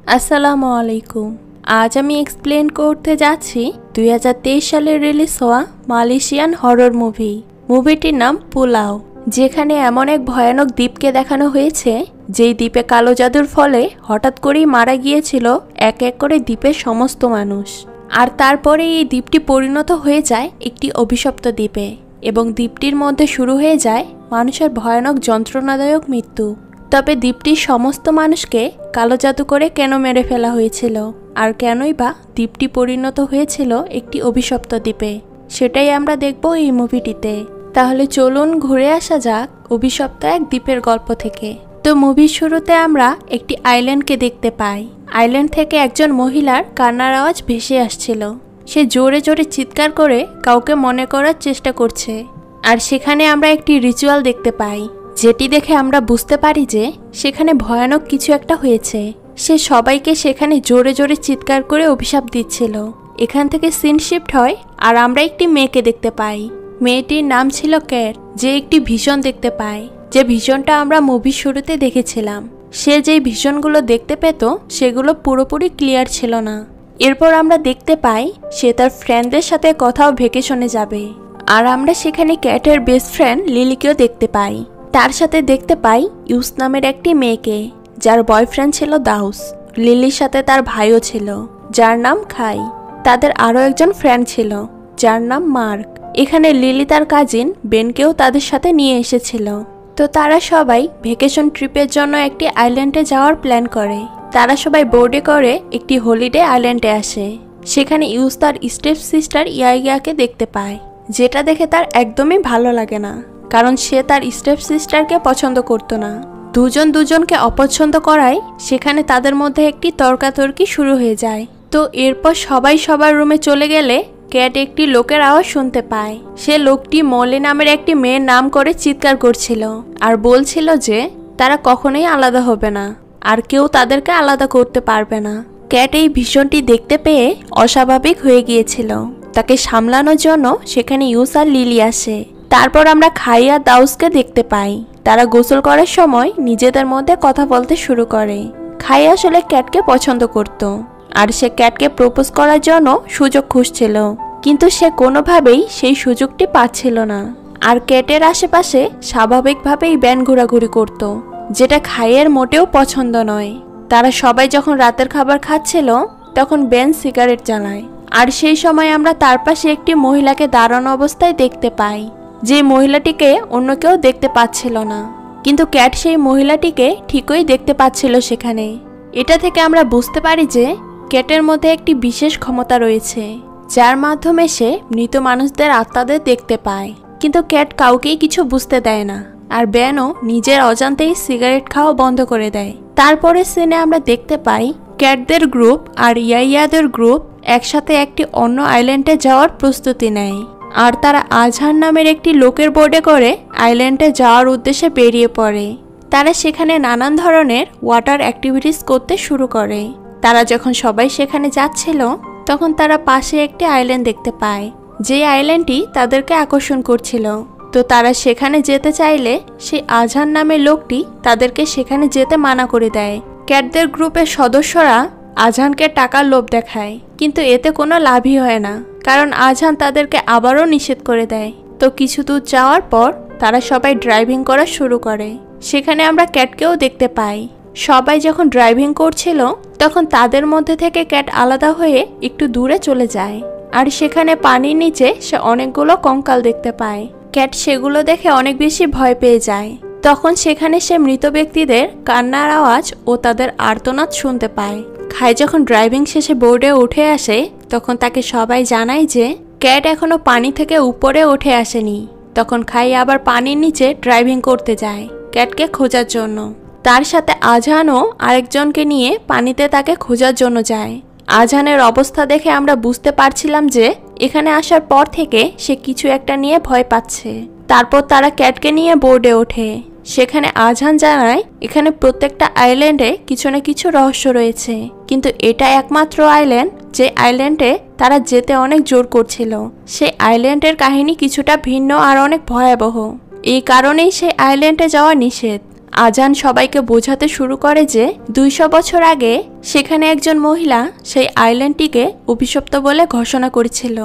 আসসালামু আলাইকুম। আজ আমি এক্সপ্লেন করতে যাচ্ছি 2023 সালে রিলিজ হওয়া মালয়েশিয়ান হরর মুভিটির নাম পোলাও, যেখানে এমন এক ভয়ানক দ্বীপকে দেখানো হয়েছে যেই দ্বীপে কালো জাদুর ফলে হঠাৎ করেই মারা গিয়েছিল এক এক করে দ্বীপের সমস্ত মানুষ। আর তারপরে এই দ্বীপটি পরিণত হয়ে যায় একটি অভিশপ্ত দ্বীপে এবং দ্বীপটির মধ্যে শুরু হয়ে যায় মানুষের ভয়ানক যন্ত্রণাদায়ক মৃত্যু। তবে দ্বীপটির সমস্ত মানুষকে কালো জাদু করে কেন মেরে ফেলা হয়েছিল, আর কেনই বা দ্বীপটি পরিণত হয়েছিল একটি অভিশপ্ত দ্বীপে, সেটাই আমরা দেখব এই মুভিটিতে। তাহলে চলুন ঘুরে আসা যাক অভিশপ্ত এক দ্বীপের গল্প থেকে। তো মুভির শুরুতে আমরা একটি আইল্যান্ডকে দেখতে পাই। আইল্যান্ড থেকে একজন মহিলার কান্নার আওয়াজ ভেসে আসছিল। সে জোরে জোরে চিৎকার করে কাউকে মনে করার চেষ্টা করছে। আর সেখানে আমরা একটি রিচুয়াল দেখতে পাই, যেটি দেখে আমরা বুঝতে পারি যে সেখানে ভয়ানক কিছু একটা হয়েছে। সে সবাইকে সেখানে জোরে জোরে চিৎকার করে অভিশাপ দিচ্ছিল। এখান থেকে সিন শিফট হয় আর আমরা একটি মেয়েকে দেখতে পাই। মেয়েটির নাম ছিল ক্যাট, যে একটি ভিশন দেখতে পায়, যে ভিশনটা আমরা মুভির শুরুতে দেখেছিলাম। সে যেই ভিশনগুলো দেখতে পেত সেগুলো পুরোপুরি ক্লিয়ার ছিল না। এরপর আমরা দেখতে পাই সে তার ফ্রেন্ডদের সাথে কোথাও ভ্যাকেশনে যাবে। আর আমরা সেখানে ক্যাটের বেস্ট ফ্রেন্ড লিলিকেও দেখতে পাই। তার সাথে দেখতে পাই ইউস নামের একটি মেয়েকে, যার বয়ফ্রেন্ড ছিল দাউস। লিলির সাথে তার ভাইও ছিল, যার নাম খাই। তাদের আরও একজন ফ্রেন্ড ছিল, যার নাম মার্ক। এখানে লিলি তার কাজিন বেনকেও তাদের সাথে নিয়ে এসেছিল। তো তারা সবাই ভ্যাকেশন ট্রিপের জন্য একটি আইল্যান্ডে যাওয়ার প্ল্যান করে। তারা সবাই বোর্ডে করে একটি হলিডে আইল্যান্ডে আসে। সেখানে ইউস তার স্টেপ সিস্টার ইয়াইয়াকে দেখতে পায়, যেটা দেখে তার একদমই ভালো লাগে না, কারণ সে তার স্টেপ সিস্টারকে পছন্দ করত না। দুজন দুজনকে অপছন্দ করায় সেখানে তাদের মধ্যে একটি তর্কাতর্কি শুরু হয়ে যায়। তো এরপর সবাই সবার রুমে চলে গেলে ক্যাট একটি লোকের আওয়াজ শুনতে পায়। সে লোকটি মলি নামের একটি মেয়ের নাম করে চিৎকার করছিল আর বলছিল যে তারা কখনোই আলাদা হবে না আর কেউ তাদেরকে আলাদা করতে পারবে না। ক্যাট এই ভীষণটি দেখতে পেয়ে অস্বাভাবিক হয়ে গিয়েছিল। তাকে সামলানোর জন্য সেখানে ইউস আর লিলি আসে। তারপর আমরা খাই আর দাউসকে দেখতে পাই। তারা গোসল করার সময় নিজেদের মধ্যে কথা বলতে শুরু করে। খাই আসলে ক্যাটকে পছন্দ করত আর সে ক্যাটকে প্রপোজ করার জন্য সুযোগ খুঁজছিল, কিন্তু সে কোনোভাবেই সেই সুযোগটি পাচ্ছিল না। আর ক্যাটের আশেপাশে স্বাভাবিকভাবেই ব্যান ঘোরাঘুরি করত, যেটা খাইয়ের মোটেও পছন্দ নয়। তারা সবাই যখন রাতের খাবার খাচ্ছিল তখন ব্যান সিগারেট জ্বালায়। আর সেই সময় আমরা তার পাশে একটি মহিলাকে দাঁড়ানো অবস্থায় দেখতে পাই, যে মহিলাটিকে অন্য কেউ দেখতে পাচ্ছিল না, কিন্তু ক্যাট সেই মহিলাটিকে ঠিকই দেখতে পাচ্ছিল সেখানে। এটা থেকে আমরা বুঝতে পারি যে ক্যাটের মধ্যে একটি বিশেষ ক্ষমতা রয়েছে, যার মাধ্যমে সে মৃত মানুষদের আত্মাদের দেখতে পায়। কিন্তু ক্যাট কাউকেই কিছু বুঝতে দেয় না, আর ব্যানও নিজের অজান্তেই সিগারেট খাওয়া বন্ধ করে দেয়। তারপরে সিনে আমরা দেখতে পাই ক্যাটদের গ্রুপ আর ইয়াইয়াদের গ্রুপ একসাথে একটি অন্য আইল্যান্ডে যাওয়ার প্রস্তুতি নেয়। আর তারা আজহার নামের একটি লোকের বোর্ডে করে আইল্যান্ডে যাওয়ার উদ্দেশ্যে বেরিয়ে পড়ে। তারা সেখানে নানান ধরনের ওয়াটার অ্যাক্টিভিটিস করতে শুরু করে। তারা যখন সবাই সেখানে যাচ্ছিল তখন তারা পাশে একটি আইল্যান্ড দেখতে পায়, যে আইল্যান্ডটি তাদেরকে আকর্ষণ করছিল। তো তারা সেখানে যেতে চাইলে সেই আজহার নামের লোকটি তাদেরকে সেখানে যেতে মানা করে দেয়। ক্যাটদের গ্রুপের সদস্যরা আজহানকে টাকার লোভ দেখায়, কিন্তু এতে কোনো লাভই হয় না, কারণ আজহান তাদেরকে আবারও নিষেধ করে দেয়। তো কিছু দূর যাওয়ার পর তারা সবাই ড্রাইভিং করা শুরু করে। সেখানে আমরা ক্যাটকেও দেখতে পাই। সবাই যখন ড্রাইভিং করছিল তখন তাদের মধ্যে থেকে ক্যাট আলাদা হয়ে একটু দূরে চলে যায়। আর সেখানে পানির নিচে সে অনেকগুলো কঙ্কাল দেখতে পায়। ক্যাট সেগুলো দেখে অনেক বেশি ভয় পেয়ে যায়। তখন সেখানে সে মৃত ব্যক্তিদের কান্নার আওয়াজ ও তাদের আর্তনাদ শুনতে পায়। খাই যখন ড্রাইভিং শেষে বোর্ডে উঠে আসে তখন তাকে সবাই জানায় যে ক্যাট এখনো পানি থেকে উপরে উঠে আসেনি। তখন খাই আবার পানির নিচে ড্রাইভিং করতে যায় ক্যাটকে খোঁজার জন্য। তার সাথে আজহানও আরেকজনকে নিয়ে পানিতে তাকে খোঁজার জন্য যায়। আজহানের অবস্থা দেখে আমরা বুঝতে পারছিলাম যে এখানে আসার পর থেকে সে কিছু একটা নিয়ে ভয় পাচ্ছে। তারপর তারা ক্যাটকে নিয়ে বোর্ডে ওঠে। সেখানে আজহান জানায় এখানে প্রত্যেকটা আইল্যান্ডে কিছু না কিছু রহস্য রয়েছে, কিন্তু এটা একমাত্র আইল্যান্ড যে আইল্যান্ডে তারা যেতে অনেক জোর করছিল। সেই আইল্যান্ডের কাহিনী কিছুটা ভিন্ন আর অনেক ভয়াবহ। এই কারণেই সেই আইল্যান্ডে যাওয়া নিষেধ। আজান সবাইকে বোঝাতে শুরু করে যে 200 বছর আগে সেখানে একজন মহিলা সেই আইল্যান্ডটিকে অভিশপ্ত বলে ঘোষণা করেছিল।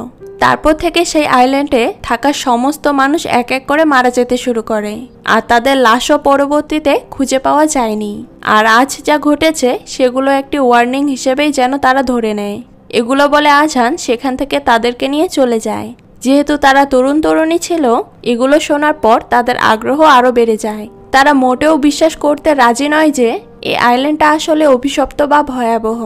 তারপর থেকে সেই আইল্যান্ডে থাকা সমস্ত মানুষ এক এক করে মারা যেতে শুরু করে, আর তাদের লাশও পরবর্তীতে খুঁজে পাওয়া যায়নি। আর আজ যা ঘটেছে সেগুলো একটি ওয়ার্নিং হিসেবেই যেন তারা ধরে নেয়। এগুলো বলে আজান সেখান থেকে তাদেরকে নিয়ে চলে যায়। যেহেতু তারা তরুণ তরুণী ছিল, এগুলো শোনার পর তাদের আগ্রহ আরও বেড়ে যায়। তারা মোটেও বিশ্বাস করতে রাজি নয় যে এই আইল্যান্ডটা আসলে অভিশপ্ত বা ভয়াবহ।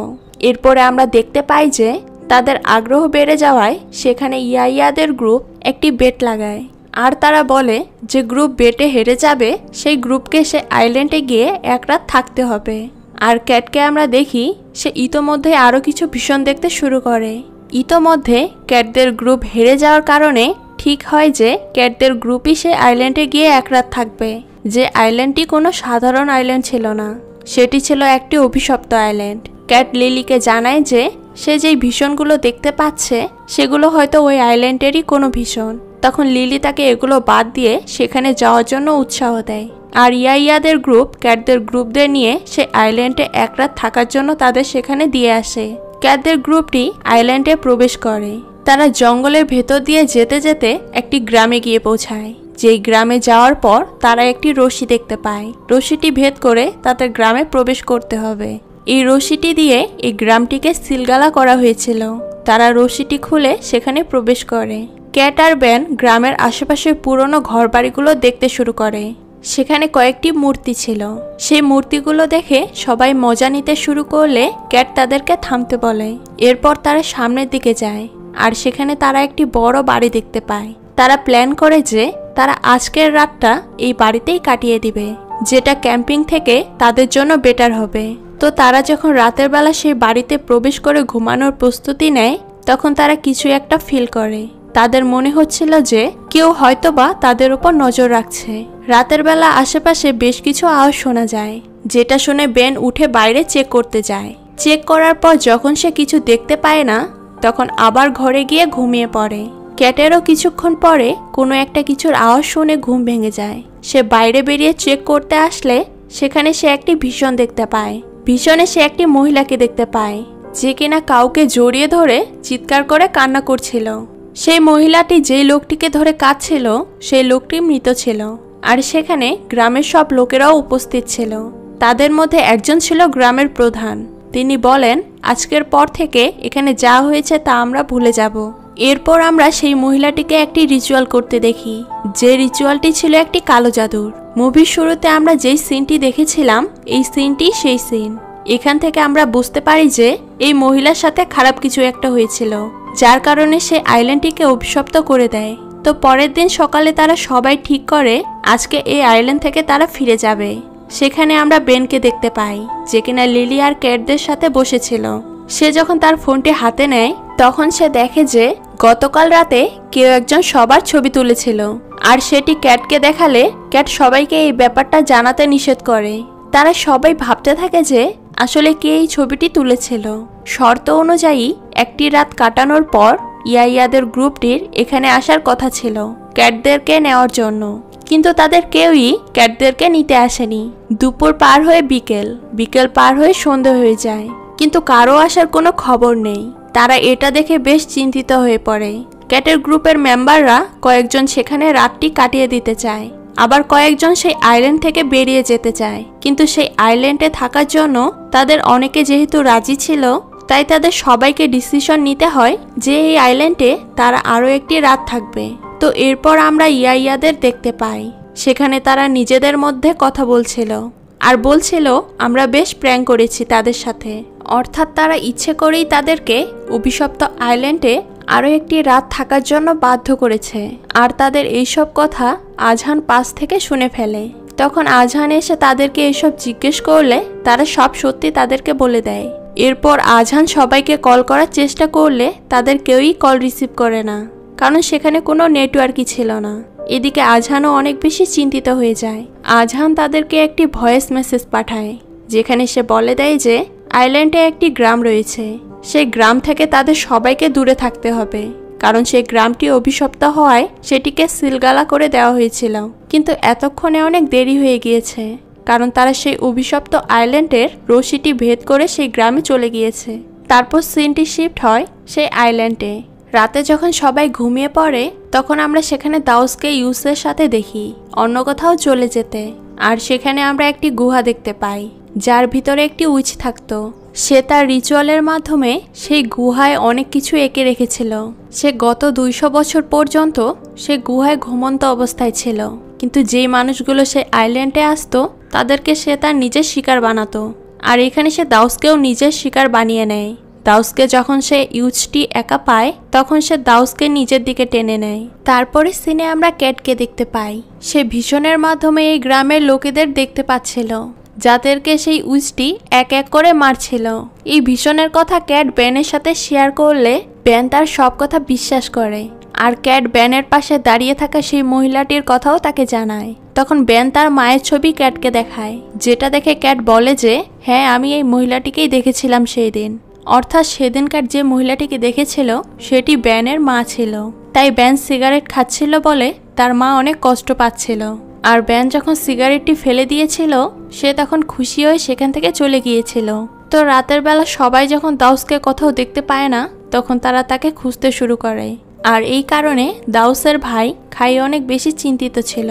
এরপরে আমরা দেখতে পাই যে তাদের আগ্রহ বেড়ে যাওয়ায় সেখানে ইয়াইয়াদের গ্রুপ একটি বেট লাগায়, আর তারা বলে যে গ্রুপ বেটে হেরে যাবে সেই গ্রুপকে সে আইল্যান্ডে গিয়ে এক রাত থাকতে হবে। আর ক্যাটকে আমরা দেখি সে ইতোমধ্যে আরও কিছু ভীষণ দেখতে শুরু করে। ইতোমধ্যে ক্যাটদের গ্রুপ হেরে যাওয়ার কারণে ঠিক হয় যে ক্যাটদের গ্রুপই সে আইল্যান্ডে গিয়ে এক রাত থাকবে। যে আইল্যান্ডটি কোনো সাধারণ আইল্যান্ড ছিল না, সেটি ছিল একটি অভিশপ্ত আইল্যান্ড। ক্যাট লিলিকে জানায় যে সে যেই ভীষণগুলো দেখতে পাচ্ছে সেগুলো হয়তো ওই আইল্যান্ডেরই কোনো ভীষণ। তখন লিলি তাকে এগুলো বাদ দিয়ে সেখানে যাওয়ার জন্য উৎসাহ দেয়। আর ইয়াইয়াদের গ্রুপ ক্যাটদের গ্রুপদের নিয়ে সে আইল্যান্ডে এক রাত থাকার জন্য তাদের সেখানে দিয়ে আসে। ক্যাটদের গ্রুপটি আইল্যান্ডে প্রবেশ করে। তারা জঙ্গলের ভেতর দিয়ে যেতে যেতে একটি গ্রামে গিয়ে পৌঁছায়। যেই গ্রামে যাওয়ার পর তারা একটি রশি দেখতে পায়। রশিটি ভেদ করে তাদের গ্রামে প্রবেশ করতে হবে। এই রশিটি দিয়ে এই গ্রামটিকে সিলগালা করা হয়েছিল। তারা রশিটি খুলে সেখানে প্রবেশ করে। ক্যাট আর ব্যান গ্রামের আশেপাশের পুরনো ঘরবাড়িগুলো দেখতে শুরু করে। সেখানে কয়েকটি মূর্তি ছিল। সেই মূর্তিগুলো দেখে সবাই মজা নিতে শুরু করলে ক্যাট তাদেরকে থামতে বলে। এরপর তারা সামনের দিকে যায়, আর সেখানে তারা একটি বড় বাড়ি দেখতে পায়। তারা প্ল্যান করে যে তারা আজকের রাতটা এই বাড়িতেই কাটিয়ে দিবে, যেটা ক্যাম্পিং থেকে তাদের জন্য বেটার হবে। তো তারা যখন রাতের বেলা সেই বাড়িতে প্রবেশ করে ঘুমানোর প্রস্তুতি নেয়, তখন তারা কিছু একটা ফিল করে। তাদের মনে হচ্ছিল যে কেউ হয়তোবা তাদের উপর নজর রাখছে। রাতের বেলা আশেপাশে বেশ কিছু আওয়াজ শোনা যায়, যেটা শুনে বেন উঠে বাইরে চেক করতে যায়। চেক করার পর যখন সে কিছু দেখতে পায় না, তখন আবার ঘরে গিয়ে ঘুমিয়ে পড়ে। ক্যাটেরও কিছুক্ষণ পরে কোনো একটা কিছুর আওয়াজ শুনে ঘুম ভেঙে যায়। সে বাইরে বেরিয়ে চেক করতে আসলে সেখানে সে একটি ভীষণ দেখতে পায়। ভীষণে সে একটি মহিলাকে দেখতে পায়, যে কিনা কাউকে জড়িয়ে ধরে চিৎকার করে কান্না করছিল। সেই মহিলাটি যেই লোকটিকে ধরে কাঁদছিল সেই লোকটি মৃত ছিল। আর সেখানে গ্রামের সব লোকেরাও উপস্থিত ছিল। তাদের মধ্যে একজন ছিল গ্রামের প্রধান। তিনি বলেন, আজকের পর থেকে এখানে যা হয়েছে তা আমরা ভুলে যাব। এরপর আমরা সেই মহিলাটিকে একটি রিচুয়াল করতে দেখি, যে রিচুয়ালটি ছিল একটি কালো জাদুর। মুভির শুরুতে আমরা যেই সিনটি দেখেছিলাম, এই সিনটি সেই সিন। এখান থেকে আমরা বুঝতে পারি যে এই মহিলার সাথে খারাপ কিছু একটা হয়েছিল, যার কারণে সে আইল্যান্ডটিকে অভিশপ্ত করে দেয়। তো পরের দিন সকালে তারা সবাই ঠিক করে আজকে এই আইল্যান্ড থেকে তারা ফিরে যাবে। সেখানে আমরা বেনকে দেখতে পাই, যে কিনা লিলি আর ক্যাটদের সাথে বসেছিল। সে যখন তার ফোনটি হাতে নেয়, তখন সে দেখে যে গতকাল রাতে কেউ একজন সবার ছবি তুলেছিল, আর সেটি ক্যাটকে দেখালে ক্যাট সবাইকে এই ব্যাপারটা জানাতে নিষেধ করে। তারা সবাই ভাবতে থাকে যে আসলে কে এই ছবিটি তুলেছিল। শর্ত অনুযায়ী একটি রাত কাটানোর পর ইয়াইয়াদের গ্রুপটির এখানে আসার কথা ছিল ক্যাটদেরকে নেওয়ার জন্য, কিন্তু তাদের কেউই ক্যাটদেরকে নিতে আসেনি। দুপুর পার হয়ে বিকেল পার হয়ে সন্ধ্যা হয়ে যায়, কিন্তু কারো আসার কোনো খবর নেই। তারা এটা দেখে বেশ চিন্তিত হয়ে পড়ে। ক্যাটের গ্রুপের মেম্বাররা কয়েকজন সেখানে রাতটি কাটিয়ে দিতে চায়, আবার কয়েকজন সেই আইল্যান্ড থেকে বেরিয়ে যেতে চায়। কিন্তু সেই আইল্যান্ডে থাকার জন্য তাদের অনেকে যেহেতু রাজি ছিল, তাই তাদের সবাইকে ডিসিশন নিতে হয় যে এই আইল্যান্ডে তারা আরও একটি রাত থাকবে। তো এরপর আমরা ইয়াইয়াদের দেখতে পাই। সেখানে তারা নিজেদের মধ্যে কথা বলছিল আর বলছিল, আমরা বেশ প্র্যাঙ্ক করেছি তাদের সাথে। অর্থাৎ তারা ইচ্ছে করেই তাদেরকে অভিশপ্ত আইল্যান্ডে আরও একটি রাত থাকার জন্য বাধ্য করেছে। আর তাদের এইসব কথা আজহান পাশ থেকে শুনে ফেলে। তখন আজহান এসে তাদেরকে এসব জিজ্ঞেস করলে তারা সব সত্যি তাদেরকে বলে দেয়। এরপর আজহান সবাইকে কল করার চেষ্টা করলে তাদের কেউই কল রিসিভ করে না, কারণ সেখানে কোনো নেটওয়ার্কই ছিল না। এদিকে আজহানও অনেক বেশি চিন্তিত হয়ে যায়। আজহান তাদেরকে একটি ভয়েস মেসেজ পাঠায়, যেখানে সে বলে দেয় যে আইল্যান্ডে একটি গ্রাম রয়েছে, সেই গ্রাম থেকে তাদের সবাইকে দূরে থাকতে হবে, কারণ সেই গ্রামটি অভিশপ্ত হওয়ায় সেটিকে সিলগালা করে দেওয়া হয়েছিল। কিন্তু এতক্ষণে অনেক দেরি হয়ে গিয়েছে। কারণ তারা সেই অভিশপ্ত আইল্যান্ডের রশিটি ভেদ করে সেই গ্রামে চলে গিয়েছে। তারপর সিনটি শিফট হয় সেই আইল্যান্ডে। রাতে যখন সবাই ঘুমিয়ে পড়ে তখন আমরা সেখানে দাউসকে ইউসের সাথে দেখি অন্য কোথাও চলে যেতে। আর সেখানে আমরা একটি গুহা দেখতে পাই যার ভিতরে একটি উইচ থাকতো। সে তার রিচুয়ালের মাধ্যমে সেই গুহায় অনেক কিছু এঁকে রেখেছিল। সে গত 200 বছর পর্যন্ত সে গুহায় ঘুমন্ত অবস্থায় ছিল, কিন্তু যেই মানুষগুলো সে আইল্যান্ডে আসতো তাদেরকে সে তার নিজের শিকার বানাতো। আর এখানে সে দাউসকেও নিজের শিকার বানিয়ে নেয়। দাউসকে যখন সে ইউচটি একা পায় তখন সে দাউসকে নিজের দিকে টেনে নেয়। তারপরে সিনে আমরা ক্যাটকে দেখতে পাই। সে ভীষণের মাধ্যমে এই গ্রামের লোকেদের দেখতে পাচ্ছিল যাদেরকে সেই উইচটি এক এক করে মারছিল। এই ভীষণের কথা ক্যাট ব্যানের সাথে শেয়ার করলে ব্যান তার সব কথা বিশ্বাস করে। আর ক্যাট ব্যানের পাশে দাঁড়িয়ে থাকা সেই মহিলাটির কথাও তাকে জানায়। তখন ব্যান তার মায়ের ছবি ক্যাটকে দেখায়, যেটা দেখে ক্যাট বলে যে হ্যাঁ, আমি এই মহিলাটিকেই দেখেছিলাম সেই দিন। অর্থাৎ সেদিনকার যে মহিলাটিকে দেখেছিল সেটি ব্যানের মা ছিল। তাই ব্যান সিগারেট খাচ্ছিল বলে তার মা অনেক কষ্ট পাচ্ছিল। আর ব্যান যখন সিগারেটটি ফেলে দিয়েছিল সে তখন খুশি হয়ে সেখান থেকে চলে গিয়েছিল। তো রাতের বেলা সবাই যখন দাউসকে কোথাও দেখতে পায় না তখন তারা তাকে খুঁজতে শুরু করে। আর এই কারণে দাউসের ভাই খাই অনেক বেশি চিন্তিত ছিল।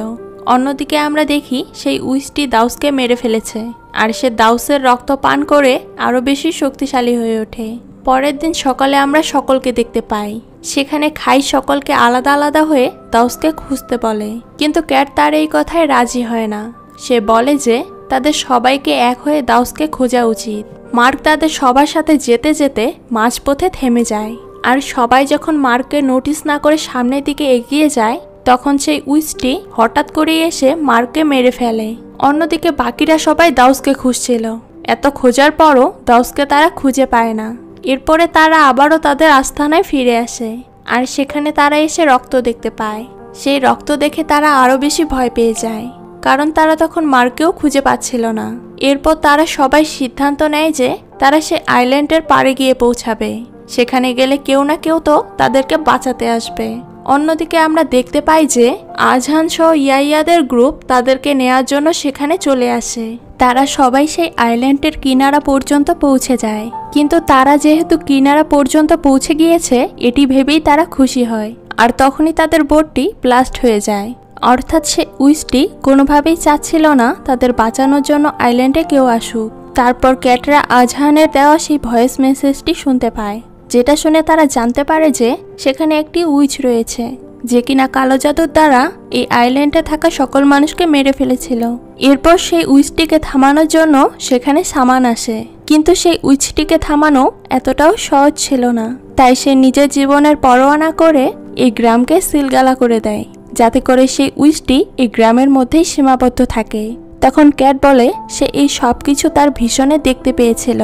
অন্যদিকে আমরা দেখি সেই উইচটি দাউসকে মেরে ফেলেছে আর সে দাউসের রক্ত পান করে আরো বেশি শক্তিশালী হয়ে ওঠে। পরের দিন সকালে আমরা সকলকে দেখতে পাই। সেখানে খাই সকলকে আলাদা আলাদা হয়ে দাউসকে খুঁজতে বলে, কিন্তু ক্যাট তার এই কথায় রাজি হয় না। সে বলে যে তাদের সবাইকে এক হয়ে দাউসকে খোঁজা উচিত। মার্ক তাদের সবার সাথে যেতে যেতে মাঝপথে থেমে যায়। আর সবাই যখন মার্ককে নোটিস না করে সামনের দিকে এগিয়ে যায় তখন সেই উইচটি হঠাৎ করে এসে মার্ককে মেরে ফেলে। অন্যদিকে বাকিরা সবাই দাউসকে খুঁজছিল। এত খোঁজার পরও দাউসকে তারা খুঁজে পায় না। এরপরে তারা আবারও তাদের আস্তানায় ফিরে আসে আর সেখানে তারা এসে রক্ত দেখতে পায়। সেই রক্ত দেখে তারা আরো বেশি ভয় পেয়ে যায়, কারণ তারা তখন মার্ককেও খুঁজে পাচ্ছিল না। এরপর তারা সবাই সিদ্ধান্ত নেয় যে তারা সে আইল্যান্ডের পাড়ে গিয়ে পৌঁছাবে। সেখানে গেলে কেউ না কেউ তো তাদেরকে বাঁচাতে আসবে। অন্যদিকে আমরা দেখতে পাই যে আজহান সহ ইয়াইয়াদের গ্রুপ তাদেরকে নেয়ার জন্য সেখানে চলে আসে। তারা সবাই সেই আইল্যান্ডের কিনারা পর্যন্ত পৌঁছে যায়, কিন্তু তারা যেহেতু কিনারা পর্যন্ত পৌঁছে গিয়েছে এটি ভেবেই তারা খুশি হয়। আর তখনই তাদের বোটটি ব্লাস্ট হয়ে যায়। অর্থাৎ সে উইচটি কোনোভাবেই চাচ্ছিল না তাদের বাঁচানোর জন্য আইল্যান্ডে কেউ আসুক। তারপর ক্যাটরা আজহানের দেওয়া সেই ভয়েস মেসেজটি শুনতে পায়, যেটা শুনে তারা জানতে পারে যে সেখানে একটি উইচ রয়েছে যে কিনা কালো জাদুর দ্বারা এই আইল্যান্ডে থাকা সকল মানুষকে মেরে ফেলেছিল। এরপর সেই উইচটিকে থামানোর জন্য সেখানে সামান আসে, কিন্তু সেই উইচটিকে থামানো এতটাও সহজ ছিল না। তাই সে নিজের জীবনের পরোয়া না করে এই গ্রামকে সিলগালা করে দেয়, যাতে করে সেই উইচটি এই গ্রামের মধ্যেই সীমাবদ্ধ থাকে। তখন ক্যাট বলে সে এই সব কিছু তার ভীষণে দেখতে পেয়েছিল,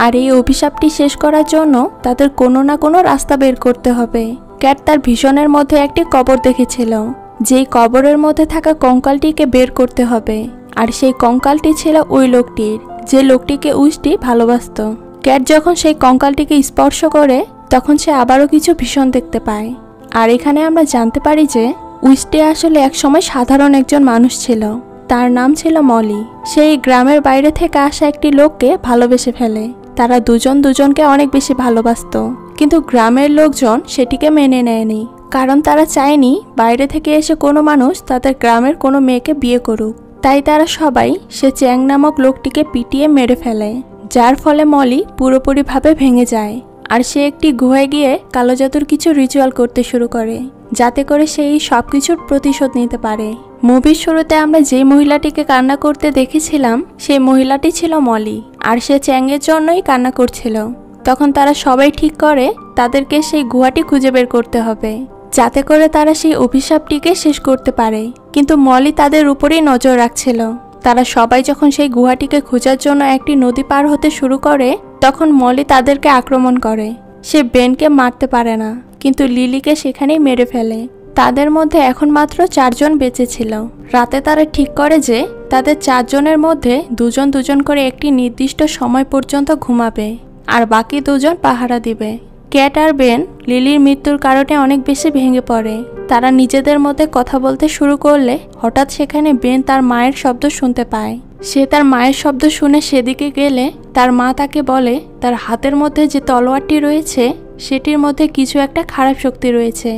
আর এই অভিশাপটি শেষ করার জন্য তাদের কোনো না কোনো রাস্তা বের করতে হবে। ক্যাট তার ভীষণের মধ্যে একটি কবর দেখেছিল, যেই কবরের মধ্যে থাকা কঙ্কালটিকে বের করতে হবে। আর সেই কঙ্কালটি ছিল ওই লোকটির, যে লোকটিকে উইচটি ভালোবাসত। ক্যাট যখন সেই কঙ্কালটিকে স্পর্শ করে তখন সে আবারও কিছু ভীষণ দেখতে পায়। আর এখানে আমরা জানতে পারি যে উইচটি আসলে একসময় সাধারণ একজন মানুষ ছিল। তার নাম ছিল মলি। সেই গ্রামের বাইরে থেকে আসা একটি লোককে ভালোবেসে ফেলে। তারা দুজন দুজনকে অনেক বেশি ভালোবাসত, কিন্তু গ্রামের লোকজন সেটিকে মেনে নেয়নি, কারণ তারা চায়নি বাইরে থেকে এসে কোনো মানুষ তাদের গ্রামের কোনো মেয়েকে বিয়ে করুক। তাই তারা সবাই সে চ্যাং নামক লোকটিকে পিটিয়ে মেরে ফেলে, যার ফলে মলি পুরোপুরিভাবে ভেঙে যায়। আর সে একটি গুহায় গিয়ে কালো জাদুর কিছু রিচুয়াল করতে শুরু করে, যাতে করে সে এই সব কিছুর প্রতিশোধ নিতে পারে। মুভির শুরুতে আমরা যে মহিলাটিকে কান্না করতে দেখেছিলাম সেই মহিলাটি ছিল মলি, আর সে চ্যাংয়ের জন্যই কান্না করছিল। তখন তারা সবাই ঠিক করে তাদেরকে সেই গুহাটি খুঁজে বের করতে হবে, যাতে করে তারা সেই অভিশাপটিকে শেষ করতে পারে। কিন্তু মলি তাদের উপরেই নজর রাখছিল। তারা সবাই যখন সেই গুহাটিকে খোঁজার জন্য একটি নদী পার হতে শুরু করে তখন মলি তাদেরকে আক্রমণ করে। সে বেনকে মারতে পারে না, কিন্তু লিলিকে সেখানেই মেরে ফেলে। তাদের মধ্যে এখন মাত্র 4 জন বেঁচে ছিল। রাতে তারা ঠিক করে যে তাদের 4 জনের মধ্যে দুজন দুজন করে একটি নির্দিষ্ট সময় পর্যন্ত ঘুমাবে, আর বাকি 2 জন পাহারা দিবে। ক্যাট আর বেন লিলির মৃত্যুর কারণে অনেক বেশি ভেঙে পড়ে। তারা নিজেদের মধ্যে কথা বলতে শুরু করলে হঠাৎ সেখানে বেন তার মায়ের শব্দ শুনতে পায়। সে তার মায়ের শব্দ শুনে সেদিকে গেলে তার মা তাকে বলে তার হাতের মধ্যে যে তলোয়ারটি রয়েছে সেটির মধ্যে কিছু একটা খারাপ শক্তি রয়েছে,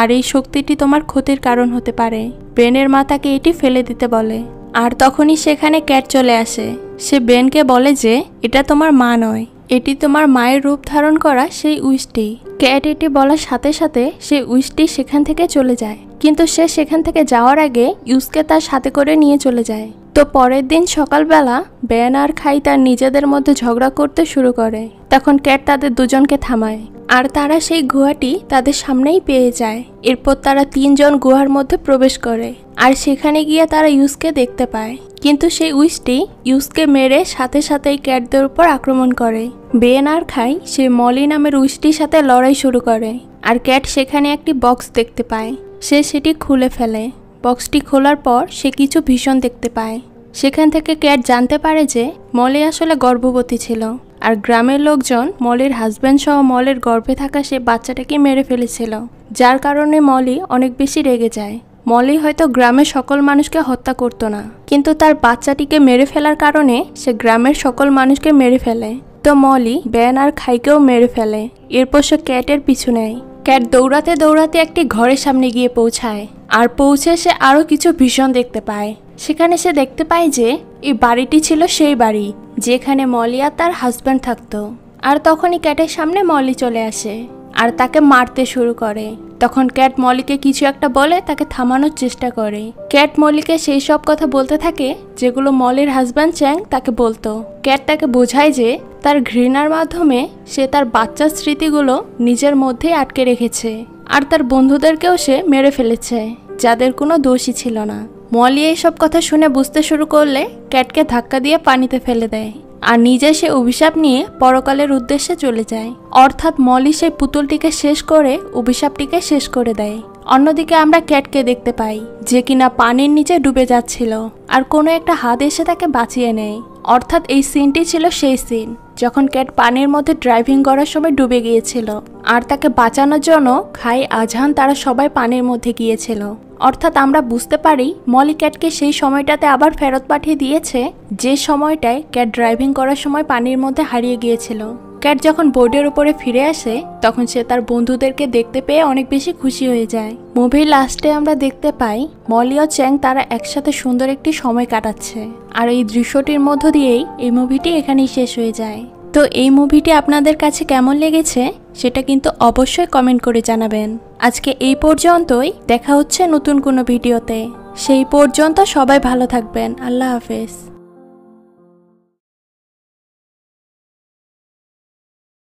আর এই শক্তিটি তোমার ক্ষতির কারণ হতে পারে। বেনের মা তাকে এটি ফেলে দিতে বলে। আর তখনই সেখানে ক্যাট চলে আসে। সে বেনকে বলে যে এটা তোমার মা নয়, এটি তোমার মায়ের রূপ ধারণ করা সেই উইশটি। ক্যাট এটি বলার সাথে সাথে সেই উইশটি সেখান থেকে চলে যায়, কিন্তু সে সেখান থেকে যাওয়ার আগে ইউসকে তার সাথে করে নিয়ে চলে যায়। তো পরের দিন সকালবেলা বেন আর খাই তার নিজেদের মধ্যে ঝগড়া করতে শুরু করে। তখন ক্যাট তাদের দুজনকে থামায়, আর তারা সেই গুহাটি তাদের সামনেই পেয়ে যায়। এরপর তারা তিনজন গুহার মধ্যে প্রবেশ করে, আর সেখানে গিয়ে তারা ইউসকে দেখতে পায়। কিন্তু সেই উইশটি ইউসকে মেরে সাথে সাথেই ক্যাটদের উপর আক্রমণ করে। বেন আর খাই সেই মলি নামের উইশটির সাথে লড়াই শুরু করে, আর ক্যাট সেখানে একটি বক্স দেখতে পায়। সে সেটি খুলে ফেলে। বক্সটি খোলার পর সে কিছু ভীষণ দেখতে পায়। সেখান থেকে ক্যাট জানতে পারে যে মলি আসলে গর্ভবতী ছিল, আর গ্রামের লোকজন মলির হাজব্যান্ড সহ মলের গর্ভে থাকা সে বাচ্চাটাকে মেরে ফেলেছিল, যার কারণে মলি অনেক বেশি রেগে যায়। মলি হয়তো গ্রামের সকল মানুষকে হত্যা করতো না, কিন্তু তার বাচ্চাটিকে মেরে ফেলার কারণে সে গ্রামের সকল মানুষকে মেরে ফেলে। তো মলি বেন আর খাইকেও মেরে ফেলে। এরপর সে ক্যাটের পিছু নেয়। ক্যাট দৌড়াতে দৌড়াতে একটি ঘরের সামনে গিয়ে পৌঁছায়, আর পৌঁছে সে আরও কিছু ভীষণ দেখতে পায়। সেখানে সে দেখতে পায় যে এই বাড়িটি ছিল সেই বাড়ি যেখানে মলি আর তার হাজব্যান্ড থাকতো। আর তখনই ক্যাটের সামনে মলি চলে আসে আর তাকে মারতে শুরু করে। তখন ক্যাট মলিকে কিছু একটা বলে তাকে থামানোর চেষ্টা করে। ক্যাট মলিকে সেই সব কথা বলতে থাকে যেগুলো মলির হাজব্যান্ড চ্যাং তাকে বলতো। ক্যাট তাকে বোঝায় যে তার ঘৃণার মাধ্যমে সে তার বাচ্চার স্মৃতিগুলো নিজের মধ্যেই আটকে রেখেছে, আর তার বন্ধুদেরকেও সে মেরে ফেলেছে যাদের কোনো দোষই ছিল না। মলি এইসব কথা শুনে বুঝতে শুরু করলে ক্যাটকে ধাক্কা দিয়ে পানিতে ফেলে দেয়, আর নিজে সে অভিশাপ নিয়ে পরকালের উদ্দেশ্যে চলে যায়। অর্থাৎ মলি সেই পুতুলটিকে শেষ করে অভিশাপটিকে শেষ করে দেয়। অন্যদিকে আমরা ক্যাটকে দেখতে পাই যে কিনা পানির নিচে ডুবে যাচ্ছিল, আর কোনো একটা হাত এসে তাকে বাঁচিয়ে নেয়। অর্থাৎ এই সিনটি ছিল সেই সিন যখন ক্যাট পানির মধ্যে ড্রাইভিং করার সময় ডুবে গিয়েছিল, আর তাকে বাঁচানোর জন্য খাই আজহান তারা সবাই পানির মধ্যে গিয়েছিল। অর্থাৎ আমরা বুঝতে পারি মলি ক্যাটকে সেই সময়টাতে আবার ফেরত পাঠিয়ে দিয়েছে যে সময়টায় ক্যাট ড্রাইভিং করার সময় পানির মধ্যে হারিয়ে গিয়েছিল। ক্যাট যখন বোর্ডের উপরে ফিরে আসে তখন সে তার বন্ধুদেরকে দেখতে পেয়ে অনেক বেশি খুশি হয়ে যায়। মুভির লাস্টে আমরা দেখতে পাই মলি ও চ্যাং তারা একসাথে সুন্দর একটি সময় কাটাচ্ছে, আর এই দৃশ্যটির মধ্য দিয়েই এই মুভিটি এখানেই শেষ হয়ে যায়। তো এই মুভিটি আপনাদের কাছে কেমন লেগেছে সেটা কিন্তু অবশ্যই কমেন্ট করে জানাবেন। আজকে এই পর্যন্তই, দেখা হচ্ছে নতুন কোনো ভিডিওতে। সেই পর্যন্ত সবাই ভালো থাকবেন। আল্লাহ হাফেজ।